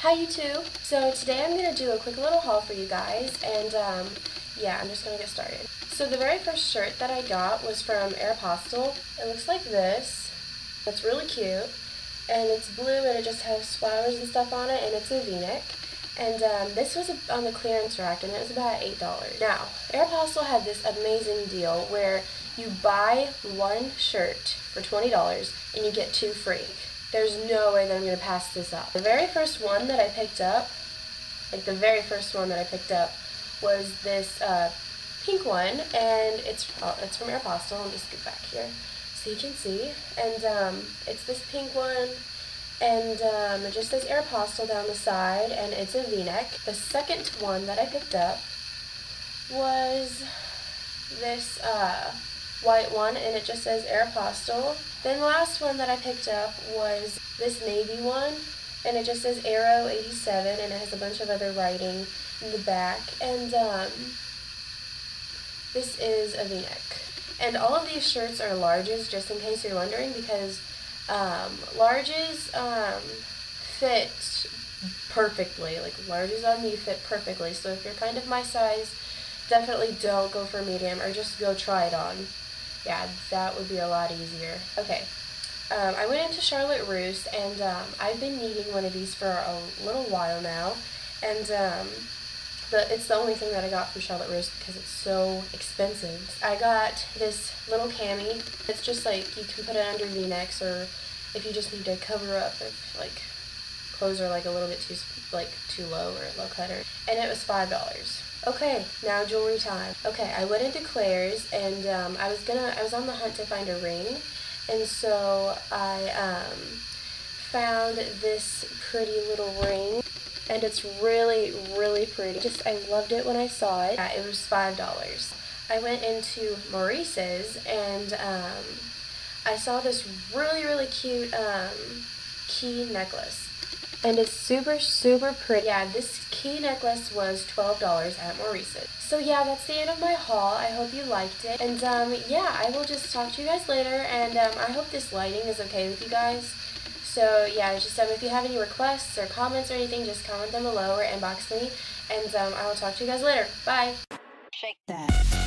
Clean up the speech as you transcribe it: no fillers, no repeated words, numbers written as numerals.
Hi YouTube! So today I'm going to do a quick little haul for you guys, and yeah, I'm just going to get started. So the very first shirt that I got was from Aeropostale. It looks like this. It's really cute, and it's blue and it just has flowers and stuff on it, and it's a v-neck. And this was on the clearance rack, and it was about $8. Now, Aeropostale had this amazing deal where you buy one shirt for $20 and you get 2 free. There's no way that I'm going to pass this up. The very first one that I picked up, was this pink one, and it's from Aeropostale. Let me scoot back here so you can see. And it's this pink one, and it just says Aeropostale down the side, and it's a v-neck. The second one that I picked up was this white one, and it just says Aeropostale. Then the last one that I picked up was this navy one, and it just says Aero 87, and it has a bunch of other writing in the back. And this is a v-neck. And all of these shirts are larges, just in case you're wondering, because larges fit perfectly. Like, larges on me fit perfectly. So if you're kind of my size, definitely don't go for medium, or just go try it on. Yeah, that would be a lot easier. Okay, I went into Charlotte Russe, and I've been needing one of these for a little while now, and it's the only thing that I got from Charlotte Russe because it's so expensive. I got this little cami. It's just like, you can put it under v-necks, or if you just need to cover up if like clothes are like a little bit too low or low cutter, and it was $5. Okay, now jewelry time. Okay, I went into Claire's, and I was on the hunt to find a ring, and so I found this pretty little ring, and it's really, really pretty. I loved it when I saw it. It was $5. I went into Maurice's, and I saw this really, really cute key necklace. And it's super, super pretty. Yeah, this key necklace was $12 at Maurice's. So yeah, that's the end of my haul. I hope you liked it. And yeah, I will just talk to you guys later. And I hope this lighting is okay with you guys. So yeah, just if you have any requests or comments or anything, just comment them below or inbox me. And I will talk to you guys later. Bye. Shake that.